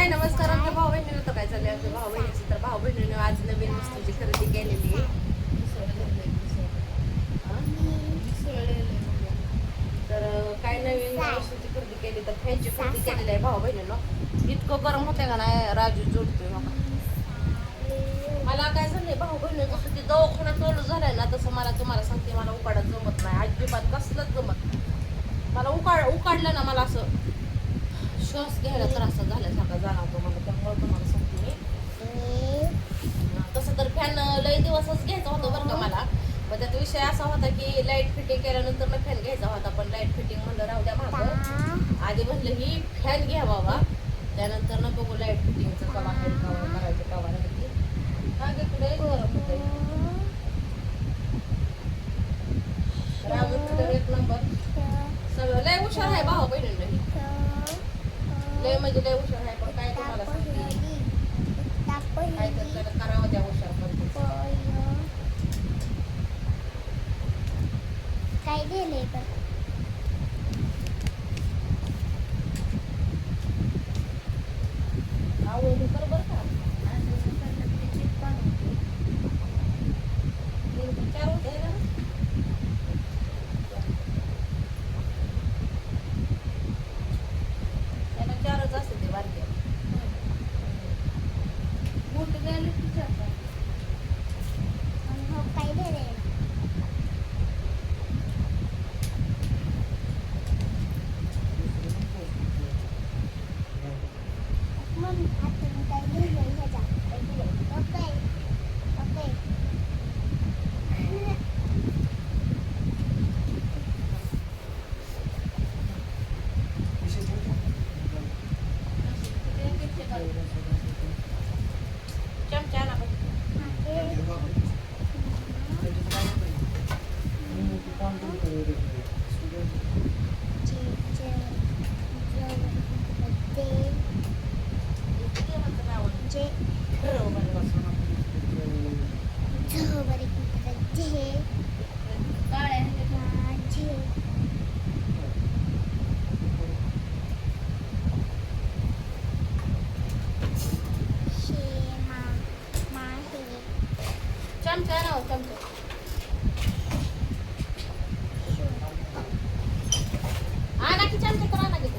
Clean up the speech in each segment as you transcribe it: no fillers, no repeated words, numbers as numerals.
हाय नमस्कार आमच्या भाऊ बहिणीनं. तर काय चाललंय आमच्या भाऊ बहिणीचं, तर भाऊ बहिणीनं आज नवीन वस्तूची खरेदी केलेली आहे. तर काय नवीन वस्तूची खरेदी केली, तर फॅनची खरेदी केलेली आहे भाऊ बहिणीनं. इतकं गरम होते का नाही, राजू जोडतोय मला. मला काय झालंय भाऊ बहिणी, जसं ते दवाखाना चालू झालाय ना तसं मला तुम्हाला सांगते, मला उकाडत जमत नाही अजिबात, कसलंच जमत. मला उकाडलं ना मला असं श्वास घ्यायला त्रास झाल्यासारखा जाणवतो मला. त्यामुळे तुम्हाला सांगते मी, तसं तर फॅन लय दिवसच घ्यायचा होता बरं का मला. पण त्याचा विषय असा होता की लाईट फिटिंग केल्यानंतर ना फॅन घ्यायचा होता. पण लाईट फिटिंग म्हणलं राहू द्या मागं, आधी म्हणलं ही फॅन घ्या बाबा, त्यानंतर ना बघू लाईट फिटिंगचं कवा आहे, कवा करायचं कवा नाही. हा तिकडे गरम होतंय, राजू एक नंबर सगळं लय हुशार आहे भाऊ बहिणींना, लय म्हणजे लय हुशार आहे. पण काय तुम्हाला सांगते, काय तर त्याला करावं द्या हुशार. पण काय गेले का आवडली कर बरं का. चार होते ना, त्याला चारच असते ते बारके. मोठे गेले की चार. काय गेले मग आता काय गेले ह्याच्या ओके ओके चमचा ना चमचा ना चमचा. आणा की चमचा तर आणा की तू.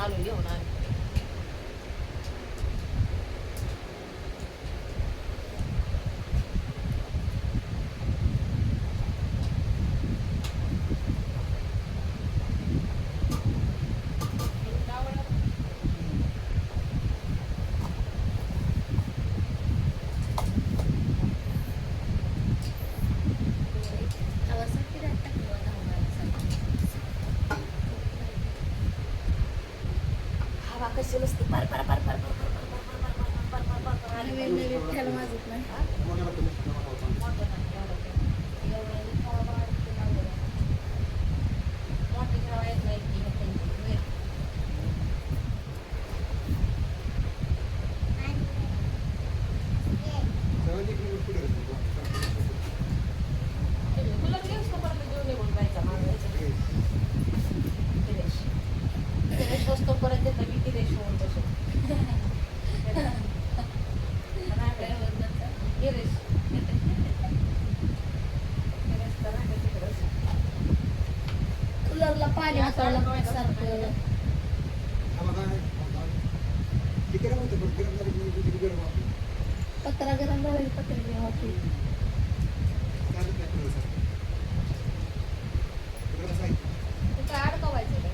आलो घेऊन आलो. हवा कशी नसते पर पर पर पर पर पर पर पर पर पर पर पर पर आली नवीन नवीन त्याला माझत नाही. हा? मोठं नाही, एवढं नाही. एवढं नाही खावा वाढते ना एवढं. मोठी खावा येत नाही की हे त्यांची वेळ. तुला घेऊन परत घेऊन निघून जायचा मागायचं किरेश किरेश वस्तू परत देतं मी किरेश होऊन बसून गिरीश तर आहे तिकडंच. कूलरला पाणी हाताळलं सारखं. पत्रा गरम झाला की पत्र्याची हवा पिली. तू काय अडकवायचं का?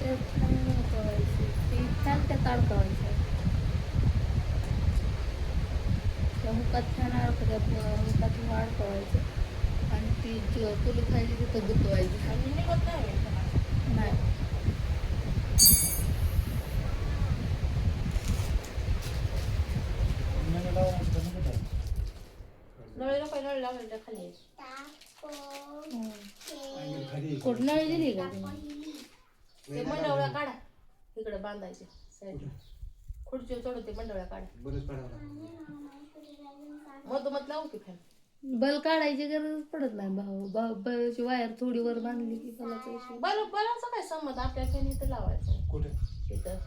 ते छान अडकवायचं. ते छान त्यात अडकवायचं. त्या हुकात छान हुकातून अडकवायचं आणि ती कुलूप खायची तिथं गुतवायची. आणि निघत नाही होय त्याला. नाही नळी नको नळ लावलं तर खाली आहे. कुठं नळी दिली का ते मंडवळ्या काढा इकडे बांधायचे साईडला खुर्ची चढून ते मंडवळ्या काढा मधोमध लावू की फॅन. बल काढायची गरज पडत नाही भाऊ बलची वायर थोडी वर बांधली की बलाचा विषय. बलाचा काय संमत आपल्या फॅन इथं लावायचं कुठे इथं.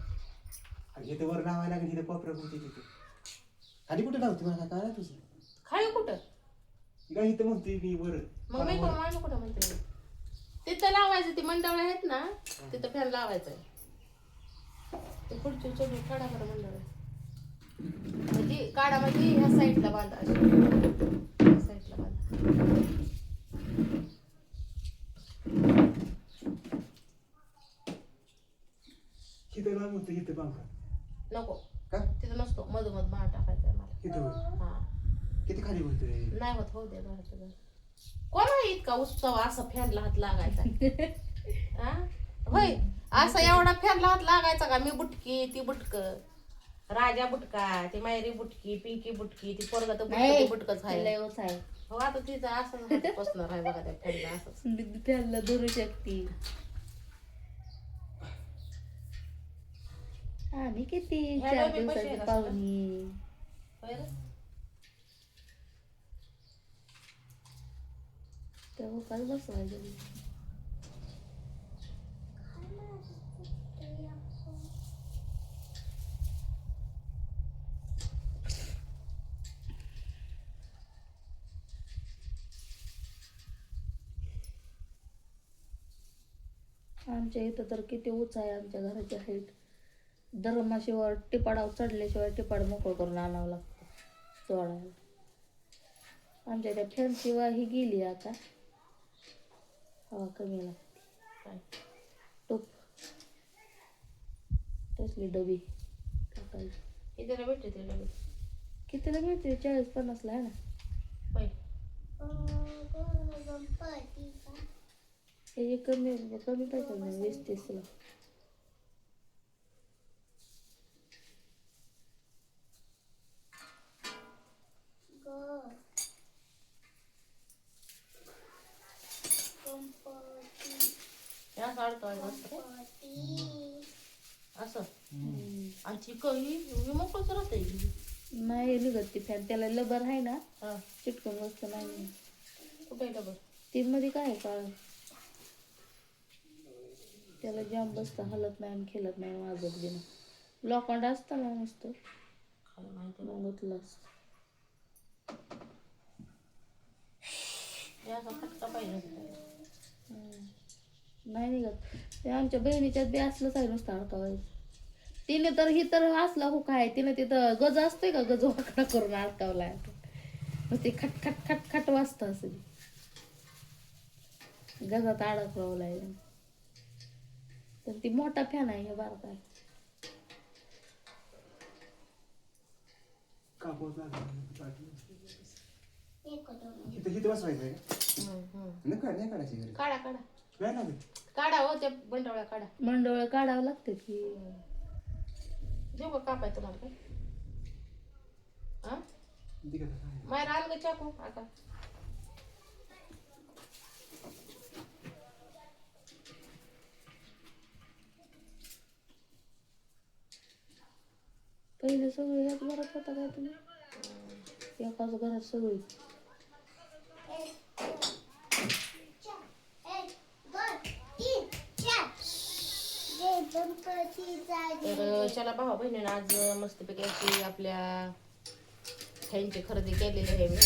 आणि वर लावायला लागेल तिथे पपरा होती तिथे खाली कुठे लावते मला काय कळलं तुझं खाली कुठं काय इथं म्हणते मी वर मग मी पण माझं कुठं म्हणते तिथं लावायचं. ते मंडवळ्या आहेत ना तिथं फॅन लावायचं आहे. ते खुर्ची चढून काढा बरं मंडवळ्या म्हणजे काढा म्हणजे ह्या साईडला बांधा अशी ह्या साईडला बांधा. इथं लावून होतं इथं बांका नको का तिथं नसतो मधोमध बाण टाकायचा आहे मला. इथं वर. हा किती खाली बोलतोय नाही होत होऊ दे घराचं घर. कोणा इतका उत्सव असं फॅनला हात लागायचा हा? होय असं एवढा फॅनला हात लागायचा का? मी बुटकी ती बुटक राजा बुटका ती मायरी बुटकी पिंकी बुटकी ती पोरगा तर बुटकच आहे. लय होत आहे. हो आता तिचं असंच हात बसणार आहे बघा त्या फॅनला असंच. त्याला धरू शकते. आम्ही किती ह्या 4 डबे कसे दिवसाची आहेत पाहुणी. होय रे? त्या हुकात बसवायचं. आमच्या इथं तर किती उंच आहे आमच्या घराची हाईट. धर्माशिवाय टिपाडावर चढल्याशिवाय टिपाड मोकळं करून आणावं लागतं चोळायला. आमच्या त्या फॅनशिवाय ही गेली आता हवा कमी लागते. काय टोप तसली डबी टाकायची. कितीला भेटते ते डबे? कितीला मिळते? 40-50 आहे ना. होय हे कमी कमी पैसे नाही 20-30 ला. हे असं अडकवायचं असतं काय? असं आणि चिकन मोकळच राहते. नाही निघत ती फॅन. त्याला लबर आहे ना हा चिटकून वस्त नाही. कुठे डबल ती मध्ये काय आहे काळ त्याला जाम बसतं हलत नाही आणि खेळत नाही वाजत बिना. लोखंड असतं ना नुसतं मला माहिती नाही. मग उठलास हे असं फटका पाहिजे होता. नाही निघत. ते आमच्या बहिणीच्यात बी असलंच आहे नुसतं अडकावायचं. तिने तर ही तर असला हो काय तिने तिथं गज असतोय का गज वाकडा करून अडकावलाय. मग ते खट खट खट खट वाजतं असं गजात अडकवलाय. पण ती मोठा फॅन आहे हे बारका आहे. कापूस लागला. एक दोन इथं बसवायचं आहे का? नाही काढायची घरी. काढा काढा नाही लागेल. काढा हो त्या बंडोळ्या काढा. मंडोळ काढावं लागते की. देऊ का कापाय तुम्हाला काय? हा ठीक आहे आता. मायरा आण ग चाकू आता. पहिले सगळे ह्याच घरात होता काय तुम्ही? एकाच घरात सगळी. एक दोन तीन चार. जय गणपतीचा तर चला भावा बहिणीनं आज मस्तपैकी अशी आपल्या ह्यांची खरेदी केलेली आहे मी.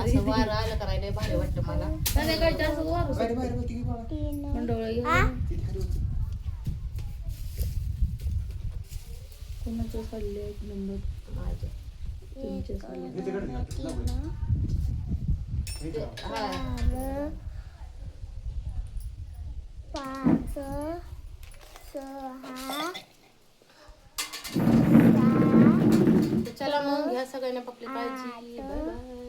असं वारं आलं करायला भारी वाटतं मला. संध्याकाळच्या असं वारू बाहेर बाहेर बघ किती बाळा. तीन मंडोळ घेऊन किती खाली होती. कोणाचं खाल्ले एक नंबर माझे तुमचे खाल्ले. हे तिकडे घ्या. लावून. हे ठेवा. हा चार पाच सहा तर चला मग ह्या सगळ्यांना आपली काळजी. आठ. Bye bye.